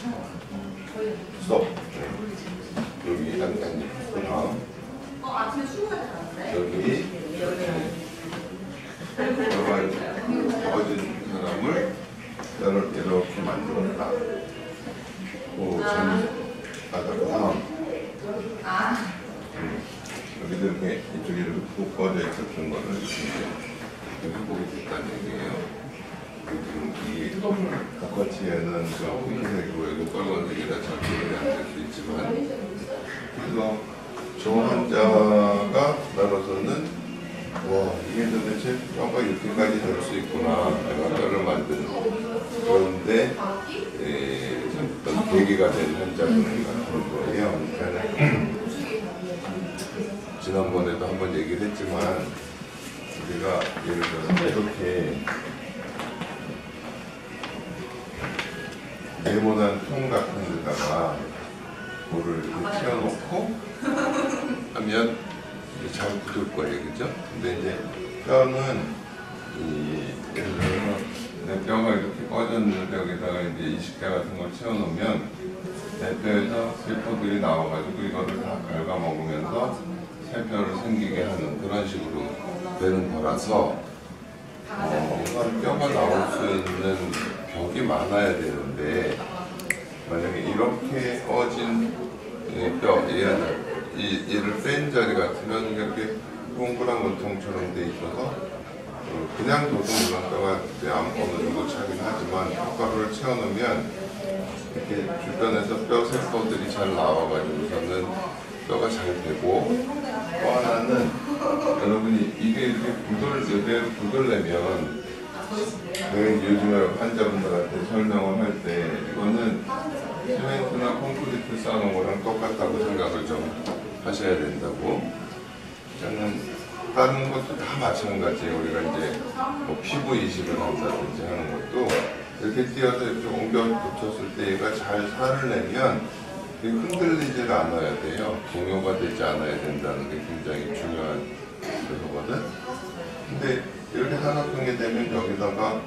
스톱. 여기 한 다음. 아침에 출근해서 나왔어요? 여기 어진 사람을 이렇게 만들었다. 그 다음. 여기도 이렇게 이쪽에 이렇게 푹 꺼져 있었던 거를 이렇게 회복이 됐다는 얘기예요. 이 각과치에는 흰색이고 여기 빨간색이라 잘 구분이 안 될 수 있지만, 그래서 저 환자가 나로서는 와, 이게 도대체 뼈가 이렇게까지 될 수 있구나, 내가 뼈를 만드는. 그런데 어떤 계기가 된 환자분 같은 거예요. 그러니까 지난번에도 한번 얘기를 했지만, 우리가 예를 들어서 이렇게 네모난 통 같은 데다가 물을 이렇게 튀어놓고 하면 잘 굳을 거예요, 그죠? 근데 이제 뼈는 예를 들어서 내 뼈가 이렇게 꺼졌는데 여기다가 이제 이식대 같은 걸 채워놓으면 내 뼈에서 세포들이 나와가지고 이거를 다 갉아먹으면서 새 뼈를 생기게 하는 그런 식으로 되는 거라서 뼈가 나올 수 있는 벽이 많아야 되는데, 만약에 이렇게 꺼진 뼈, 얘를 뺀 자리 같으면 이렇게 동그란 원통처럼 돼 있어서 그냥 둬도 물론 뼈가 어느 정도 차긴 하지만 뼈가루를 채워놓으면 이렇게 주변에서 뼈 세포들이 잘 나와가지고서는 뼈가 잘 되고, 또 하나는 여러분이 이게 이렇게 굳으려면 요즘에 환자분들한테 설명을 할 때 이거는 시멘트나 콘크리트 쌓아놓은 거랑 똑같다고 생각을 좀 하셔야 된다고. 저는 다른 것도 다 마찬가지예요. 우리가 이제 뭐 피부 이식을 한다든지 하는 것도 이렇게 띄어서 이렇게 옮겨 붙였을 때 얘가 잘 살을 내면 흔들리질 않아야 돼요. 동요가 되지 않아야 된다는 게 굉장히 중요한 거거든. 근데 이렇게 사각형이 되면 여기다가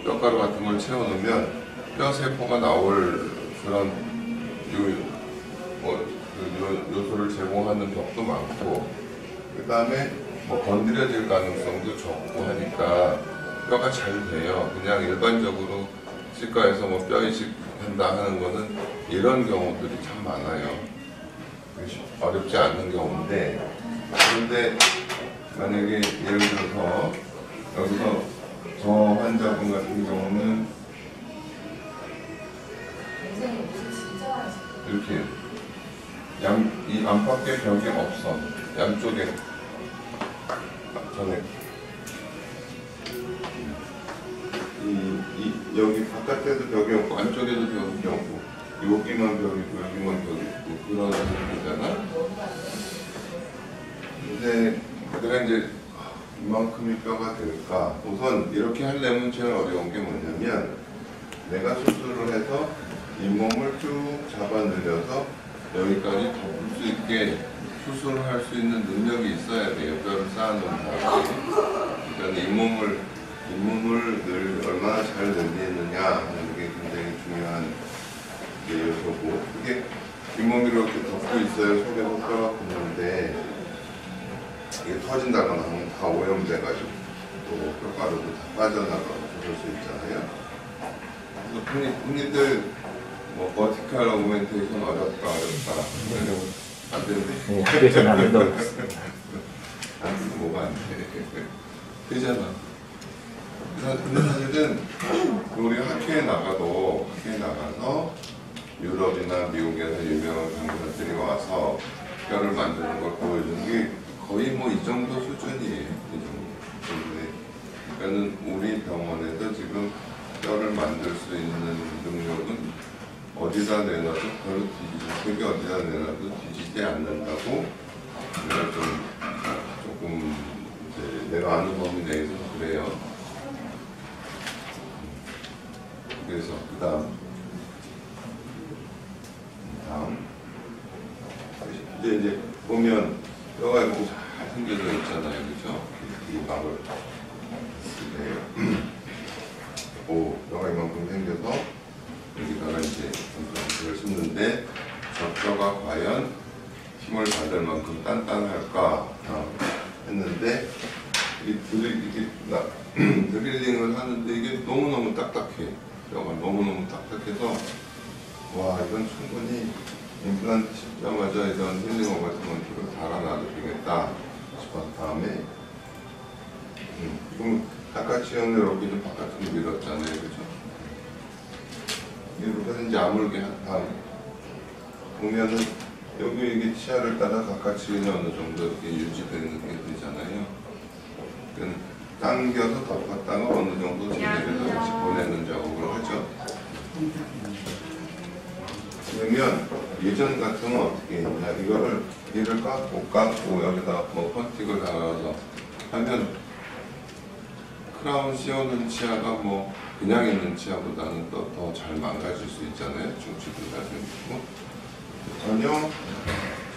뼈가루 같은 걸 채워놓으면 뼈 세포가 나올 그런 요소를 제공하는 벽도 많고, 그 다음에 뭐 건드려질 가능성도 적고 하니까 뼈가 잘 돼요. 그냥 일반적으로 치과에서 뭐 뼈 이식한다 하는 거는 이런 경우들이 참 많아요. 어렵지 않은 경우인데, 그런데 만약에 예를 들어서 여기서 저 환자분 같은 경우는 이렇게 이 안팎에 벽이 없어. 양쪽에 전에 여기 바깥에도 벽이 없고 안쪽에도 벽이 없고 여기만 벽이고 여기만 벽이 있고 그런 상태잖아. 근데 내가 이제 이만큼이 뼈가 될까? 우선 이렇게 하려면 제일 어려운 게 뭐냐면, 내가 수술을 해서 잇몸을 쭉 잡아 늘려서 여기까지 덮을 수 있게 수술을 할 수 있는 능력이 있어야 돼요. 뼈를 쌓아놓은 다음에. 그러니까 잇몸을 얼마나 잘 늘리느냐 하는 게 굉장히 중요한 요소고, 그게 잇몸이 이렇게 덮고 있어요. 속에서 뼈가 붙는데 이게 터진다거나 하면 다 오염돼가지고 또 뼈가루도 다 빠져나가고 그럴 수 있잖아요. 그래서 흔히들 뭐 버티컬 오그멘테이션 어렵다 안 되는데 그래서 나는 너 안 되면 뭐가 안 돼. 되잖아. 근데 사실은 우리가 학회에 나가서 유럽이나 미국에서 유명한 강사들이 와서 뼈를 만드는 걸 보여주는 게 거의 뭐 이 정도 수준이에요. 이 정도. 그러니까는 우리 병원에도 지금 뼈를 만들 수 있는 능력은 어디다 내놔도 뼈를 뒤지지, 어디다 내놔도 뒤지지 않는다고. 내가 조금 이제 내가 아는 범위 내에서 그래요. 그래서 다음 이제 보면 뼈가 이렇게 잘 생겨져 있잖아요, 그죠? 이 막을 뼈가 이만큼 생겨서 여기다가 이제 있는데 저 뼈가 과연 힘을 받을 만큼 단단할까 했는데 드릴링을 하는데 이게 너무너무 딱딱해. 뼈가 너무너무 딱딱해서 와, 이건 충분히 임플란트 씹자마자 이런 힐링어 같은 건 달아놔도 되겠다 싶어서 다음에 지금 바깥치형을 이렇게 좀 바깥으로 밀었잖아요, 그죠? 이렇게 해서 이제 아물게 한 다음 보면은 여기 이게 치아를 따라 바깥치형이 어느 정도 이렇게 유지되는 게 되잖아요. 그러니까 당겨서 덮었다가 어느 정도 제대로 다시 보내는 작업을 하죠. 그러면 예전 같으면 어떻게 했냐, 얘를 깎고 여기다가 뭐 펀틱을 달아서 하면 크라운 씌우는 치아가 뭐 그냥 있는 치아보다는 더 잘 망가질 수 있잖아요. 중치도 나중에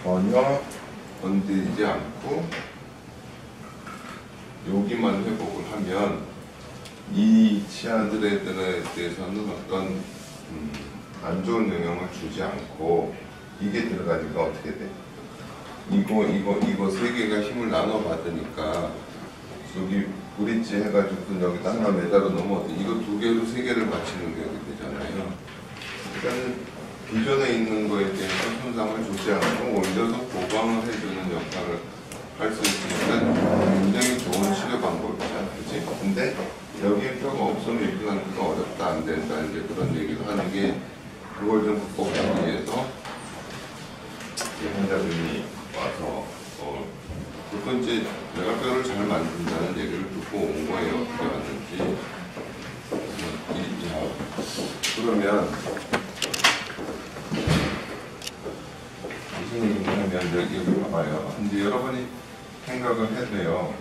전혀 건드리지 않고 여기만 회복을 하면 이 치아들에 대해서는 어떤 안 좋은 영향을 주지 않고 이게 들어가니까 어떻게 돼? 이거 세 개가 힘을 나눠 받으니까 여기 브릿지 해가지고 여기다 하나 매달아 놓으면 이거 두 개로 세 개를 맞추는 게 되잖아요. 그러니까 기존에 있는 거에 대해서 손상을 주지 않고 오히려 더 보강을 해주는 역할을 할 수 있으니까 굉장히 좋은 치료 방법이잖아, 그치? 근데 여기에 뼈가 없으면 임플란트가 어렵다, 안 된다, 이제 그런 얘기를 하는 게 그걸 좀 극복하기 위해서 환자분이 와서 두 번째 내가 뼈를 잘 만든다는 얘기를 듣고 온 거예요. 어떻게 왔는지. 그러면 무슨 얘기냐면 여기 봐봐요. 이제 여러분이 생각을 해도요.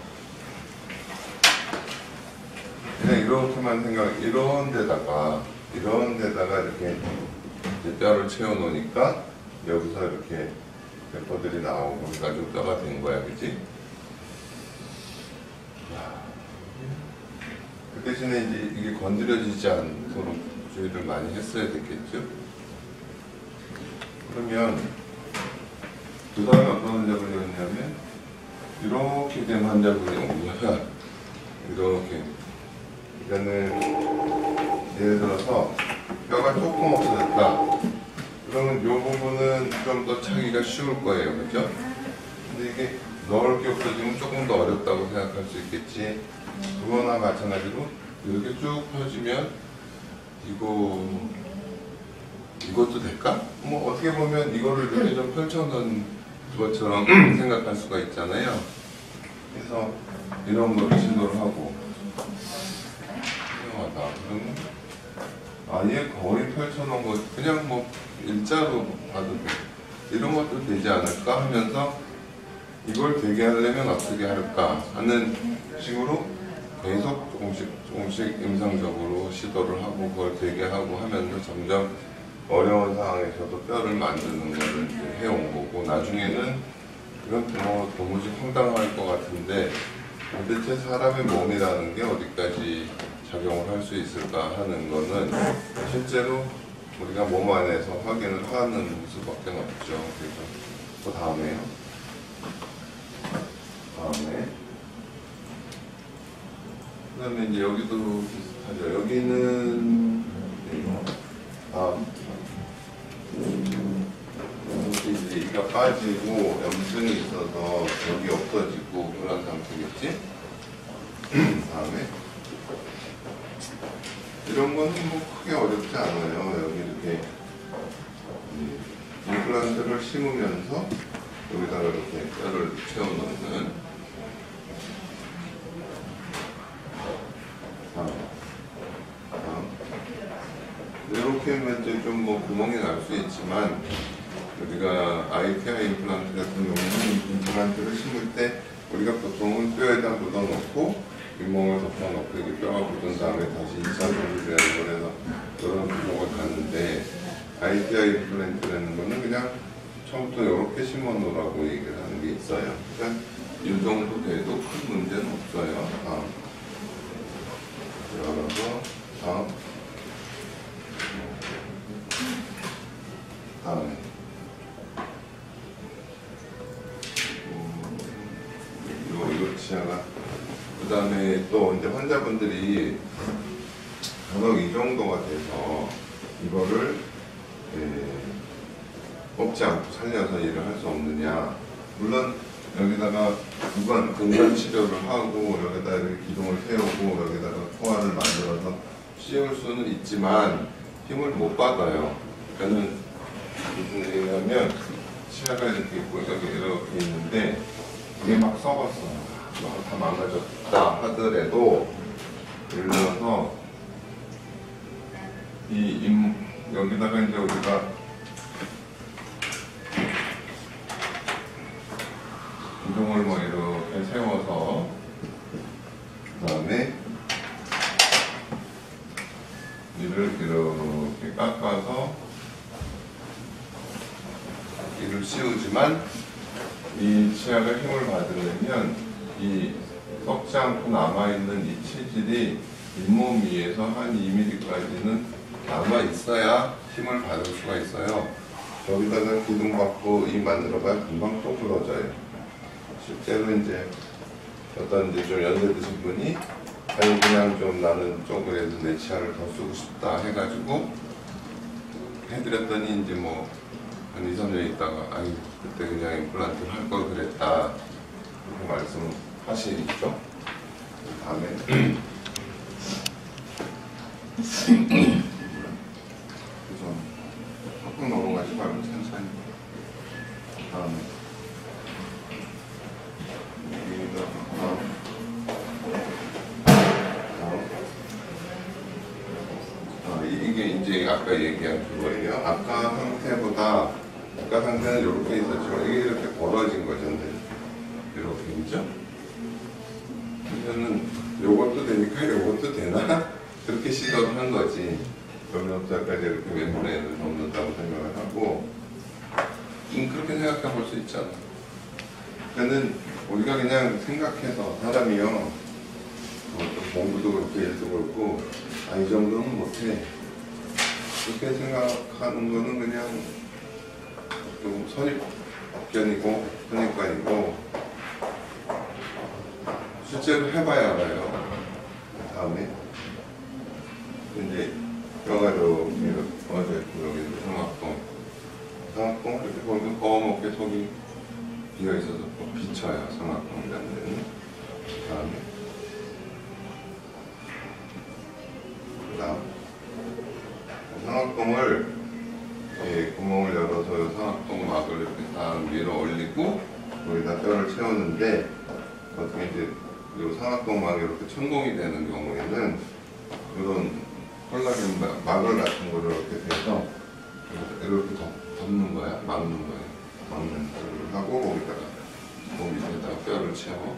그냥 이렇게만 이런 데다가 이렇게 뼈를 채워 놓으니까 여기서 이렇게 배포들이 나오고 가지고 뼈가 된 거야, 그치? 그 대신에 이제 이게 건드려지지 않도록 주의를 많이 했어야 됐겠죠? 그러면 그 다음에 어떤 환자분이었냐면 이렇게 된 환자분이 온 거야. 이렇게. 그러니까는 예를 들어서 뼈가 조금 없어졌다. 그러면 이 부분은 좀 더 차기가 쉬울 거예요, 그죠? 근데 이게 넓게 없어지면 조금 더 어렵다고 생각할 수 있겠지. 그거나 마찬가지로 이렇게 쭉 펴지면 이것도 될까? 뭐 어떻게 보면 이거를 이렇게 좀 펼쳐놓은 것처럼 생각할 수가 있잖아요. 그래서 이런 거를 시도를 하고 훌륭하다. 그러면 아예 거의 펼쳐놓은 거 그냥 뭐 일자로 봐도 돼. 이런 것도 되지 않을까 하면서 이걸 되게 하려면 어떻게 할까 하는 식으로 계속 조금씩 임상적으로 시도를 하고 그걸 되게 하고 하면서 점점 어려운 상황에서도 뼈를 만드는 것을 이제 해온 거고, 나중에는 이건 뭐 도무지 황당할 것 같은데 도대체 사람의 몸이라는 게 어디까지 작용을 할 수 있을까 하는 거는 실제로 우리가 몸 안에서 확인을 하는 수밖에 없죠. 그래서 그 다음에 그 다음에 이제 여기도 비슷하죠. 여기는 이제 이가 빠지고 염증이 있어서 여기 없어지고 그런 상태겠지? 다음에 이런 거는 뭐 크게 어렵지 않아요. 여기 이렇게 임플란트를 심으면서 여기다가 이렇게 뼈를 채워넣는 이렇게 하면 이제 좀 뭐 구멍이 날 수 있지만 우리가 ITI 임플란트 같은 경우는 임플란트를 심을 때 우리가 보통은 뼈에다 묻어놓고 잇몸을 덮어놓고 이게 뼈가 굳은 다음에 다시 2차 조리를 해서 이런 구멍을 갖는데 ITI 임플란트라는 거는 그냥 처음부터 이렇게 심어 놓으라고 얘기를 하는 게 있어요. 그러니까 이 정도 돼도 큰 문제는 없어요. 열어서 다음 치아가. 그 다음에 또 이제 환자분들이 간혹 이 정도가 돼서 이거를 뽑지 않고 살려서 일을 할 수 없느냐. 물론 여기다가 근간 치료를 하고 여기다 이렇게 기둥을 세우고 여기다가 포화를 만들어서 씌울 수는 있지만 힘을 못 받아요. 그러니까는 무슨 얘기냐면 치아가 이렇게 있고 여기 이렇게 있는데 이게 막 썩었어. 다 망가졌다 하더라도 예를 들어서 여기다가 이제 우리가 기둥을 뭐 이렇게 세워서 그 다음에 이를 이렇게 깎아서 이를 씌우지만 이 치아가 힘을 받으려면 이 썩지 않고 남아있는 이 치질이 잇몸 위에서 한 2mm까지는 남아있어야 힘을 받을 수가 있어요. 여기다가 기둥 받고 이 만들어봐야 금방 또 부러져요. 실제로 이제 어떤 이제 좀 연세 드신 분이 아니 그냥 좀 나는 조금이라도 내 치아를 더 쓰고 싶다 해가지고 해드렸더니 이제 뭐 한 2, 3년 있다가 아니 그때 그냥 임플란트를 할 걸 그랬다 이렇게 말씀하시죠. 그 다음에 그래서 팍팍 넘어가지 말고 천천히 다음에 이게 이제 아까 얘기한 그거예요. 아까 상태는 이렇게 있었지만 이게 이렇게 벌어진 거죠. 이렇게 그죠? 그러면은 요것도 되니까 요것도 되나? 그렇게 시도를 한 거지. 여기서부터까지 이렇게 멤브레인을 접는다고 생각을 하고 그렇게 생각해 볼 수 있잖아. 그러니까는 우리가 그냥 생각해서 사람이요 공부도 그렇고 일도 그렇고 이 정도는 못해 그렇게 생각하는 거는 그냥 좀 선입견이고 선입관이고 실제로 해봐야 알아요. 다음에 이제 뼈가 이렇게 어제 여기 성악동 이렇게 보면 검게 속이 비어 있어서 비쳐요. 성악동이라는 데는. 다음에 그다음 성악동을 구멍을 열어서 성악동 막을 이렇게 딱 위로 올리고 거기다 뼈를 채우는데 어떻게 이제 이 성악동 막이 이렇게 천공이 되는 경우에는 이런 콜라겐 막을 같은 거를 이렇게 돼서 이렇게 덮는 거야, 막는 거야, 막는 거를 하고 거기다가 밑에다가 뼈를 채워.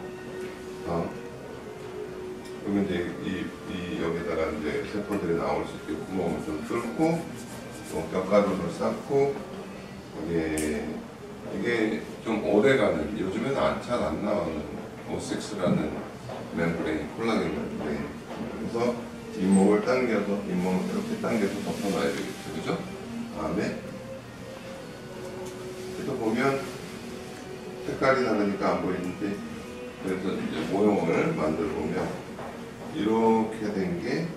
그러면 이제 이 여기다가 이제 세포들이 나올 수 있게 구멍을 좀 뚫고 또 뼈가루를 쌓고 이게 좀 오래가는 요즘에는 잘 안 나오는 O6라는 멤브레인, 콜라겐 멤브레인. 그래서 잇몸을 당겨서 잇몸을 이렇게 당겨서 덮어놔야 되겠죠, 그죠? 다음에 그래서 보면 색깔이 다르니까 안 보이는데 그래서 이제 모형을 만들어 보면 이렇게 된 게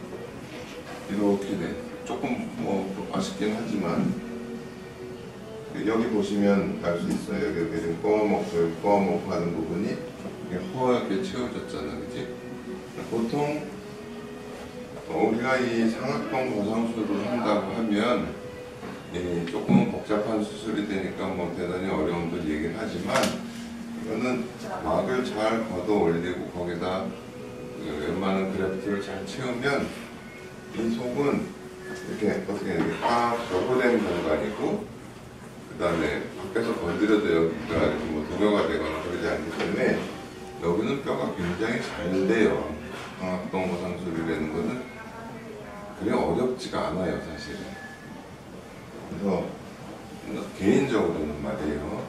이렇게 돼. 조금 뭐 아쉽긴 하지만 여기 보시면 알 수 있어요. 여기 지금 꺼먹고 하는 부분이 이게 허옇게 채워졌잖아, 그지? 보통 우리가 이 상악동 거상술을 한다고 하면 조금은 복잡한 수술이 되니까 뭐 대단히 어려움도 얘기를 하지만 이거는 막을 잘 걷어 올리고 거기다 웬만한 그래프트를 잘 채우면 이 속은 이렇게 어떻게 딱 적어된 공간이고 그 다음에 밖에서 건드려도 여기가 이렇게 뭐 동요가 되거나 그러지 않기 때문에 여기는 뼈가 굉장히 잘 돼요. 상악동 거상술이라는 거는 그게 어렵지가 않아요, 사실은. 그래서 개인적으로는 말이에요.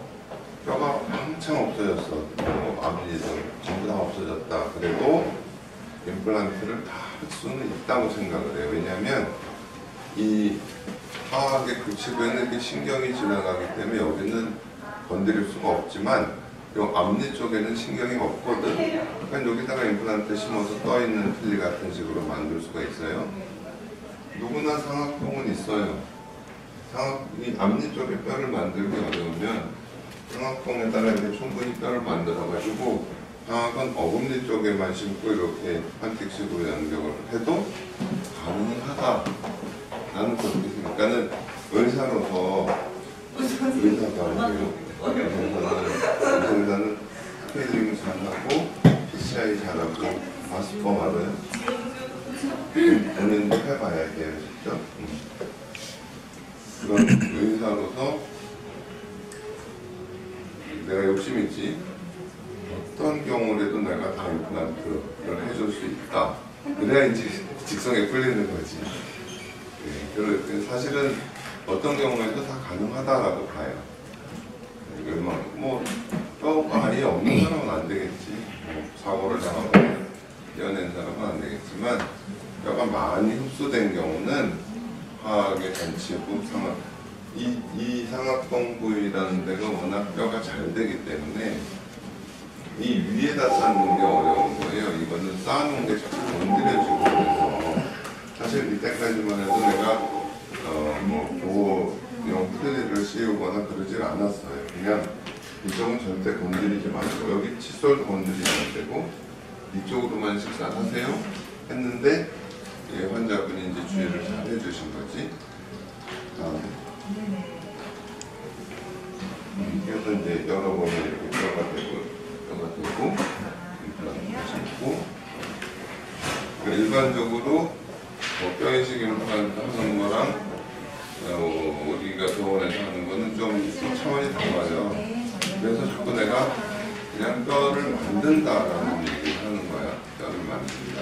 뼈가 한창 없어졌어. 뭐 앞니들 전부 다 없어졌다. 그래도 임플란트를 다 할 수는 있다고 생각을 해요. 왜냐하면 이 하악의 그 측에는 이렇게 신경이 지나가기 때문에 여기는 건드릴 수가 없지만 요 앞니 쪽에는 신경이 없거든. 그러니까 여기다가 임플란트 심어서 떠있는 필리 같은 식으로 만들 수가 있어요. 누구나 상악동은 있어요. 이 앞니 쪽에 뼈를 만들기 어려우면 상악동에다가 이렇게 충분히 뼈를 만들어가지고 상악은 어금니 쪽에만 심고 이렇게 판틱식으로 연결을 해도 가능하다. 나는 그렇게 생각하는 의사로서 의사가 아니에요. 의사는 스케일링 잘하고 PCI 잘하고 마스퍼 알아요? 본인도 해봐야 돼요, 직접. 그런 의사로서 내가 욕심 있지. 어떤 경우라도 내가 다 임플란트를 해줄 수 있다. 그래야 이제 직성에 풀리는 거지. 네, 사실은 어떤 경우에도 다 가능하다라고 봐요. 뭐 뼈가 아예 없는 사람은 안 되겠지. 뭐 사고를 당하고 떼어낸 사람은 안 되겠지만 뼈가 많이 흡수된 경우는 화학의 단치 후 상악 이 상악동 부위라는 데가 워낙 뼈가 잘 되기 때문에 이 위에다 쌓는 게 어려운 거예요. 이거는 쌓아놓은 게 자꾸 건드려지고 그래서 사실 이때까지만 해도 내가 뭐 보호용 플리를 씌우거나 그러질 않았어요. 그냥 이쪽은 절대 건드리지 말고 여기 칫솔도 건드리면 안 되고 이쪽으로만 식사하세요 했는데 환자분이 이제 주의를 잘 해주신 거지. 그래서 이제 여러 번에 이렇게 뼈가 되고 임플란트를 심고 일반적으로 뼈 이식 임플란트 하는 거랑 우리가 병원에서 하는 거는 좀 차원이 달라요. 그래서 자꾸 내가 그냥 뼈를 만든다라는 얘기를 하는 거야. 뼈를 만든다.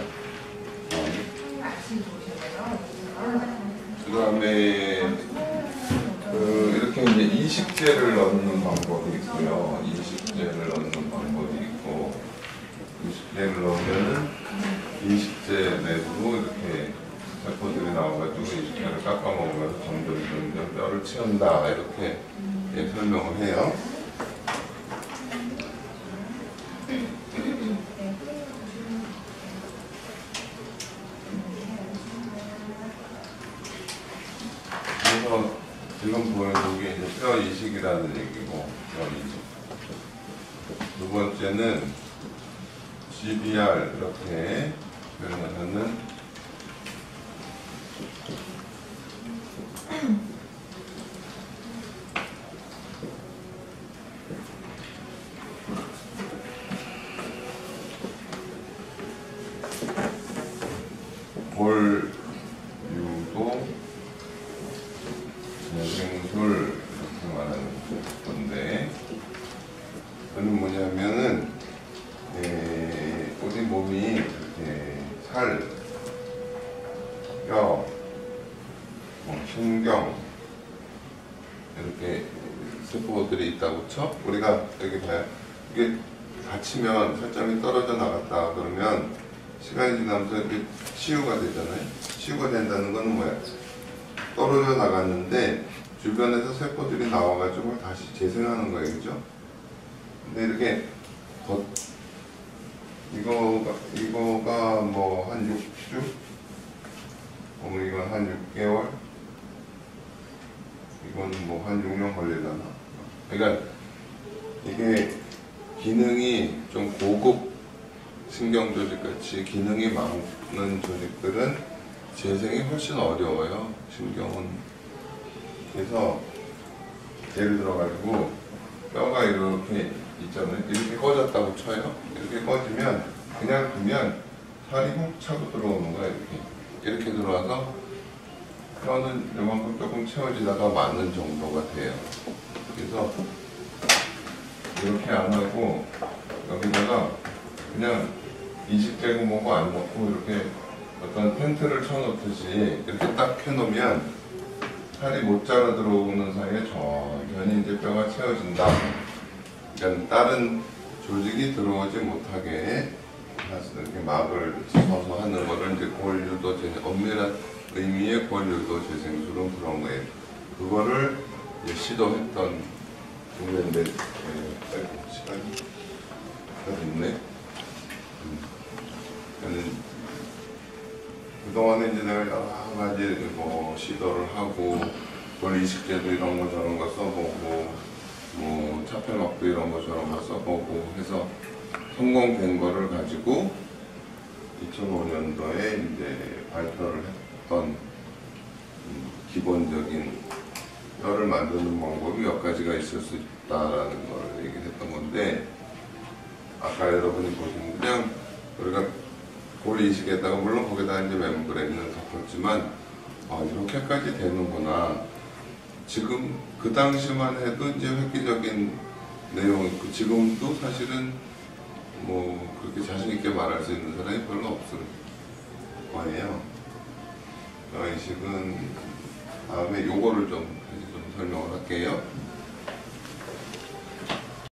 그 다음에 이렇게 이제 이식제를 넣는 방법이 있고요. 이식제를 넣는 방법이 있고 이식제를 넣으면은 이식제 내부로 이렇게 세포들이 나와가지고 이식제를 깎아 먹으면서 점점 뼈를 채운다 이렇게 설명을 해요. 그래서 지금 보여준 게 이제 뼈 이식이라는 얘기고, 뼈 이식. 두 번째는 GBR 이렇게 표현을 하는 볼유도 재생술 이렇게 말하는 건데, 그건 뭐냐면은 우리 몸이 이렇게 살, 뼈, 신경 이렇게 세포들이 있다고 쳐. 우리가 여기 봐요. 이게 다치면 살점이 떨어져 나갔다 그러면 시간이 지나면서 이렇게 치유가 되잖아요. 치유가 된다는 건 뭐야? 떨어져 나갔는데 주변에서 세포들이 나와가지고 다시 재생하는 거예요, 그죠? 근데 이렇게 이거가 뭐 한 6주? 이건 한 6개월? 이건 뭐 한 6년 걸리려나? 그러니까 이게 기능이 좀 고급 신경조직같이 기능이 많은 조직들은 재생이 훨씬 어려워요. 신경은. 그래서 예를 들어가지고 뼈가 이렇게 있잖아요. 이렇게 꺼졌다고 쳐요. 이렇게 꺼지면 그냥 두면 살이 훅 차고 들어오는 거야. 이렇게 들어와서 뼈는 이만큼 조금 채워지다가 맞는 정도가 돼요. 그래서 이렇게 안 하고 여기다가 그냥 이식되고 뭐고 안 넣고 이렇게 어떤 텐트를 쳐놓듯이 이렇게 딱 해놓으면 살이 못 자라 들어오는 사이에 천천히 이제 뼈가 채워진다. 그러니까 다른 조직이 들어오지 못하게 이렇게 막을 쳐서 하는 거를 이제 골유도 재생, 엄밀한 의미의 골유도 재생술은 그런 거예요. 그거를 이제 시도했던 중인데 시간이 됐네. 그동안에 이제 내가 여러 가지 뭐 시도를 하고 권리식제도 이런 거 저런 거 써보고 뭐 차폐막도 이런 거 저런 거 써보고 해서 성공된 거를 가지고 2005년도에 이제 발표를 했던 기본적인 뼈를 만드는 방법이 몇 가지가 있을 수 있다라는 걸 얘기를 했던 건데, 아까 여러분이 보신 그냥 우리가 골 이식에다가 물론 거기다 이제 멤브레인을 덮었지만 이렇게까지 되는구나. 지금 그 당시만 해도 이제 획기적인 내용 있고, 지금도 사실은 뭐 그렇게 자신 있게 말할 수 있는 사람이 별로 없을 거예요. 이식은 다음에 요거를 좀 설명을 할게요.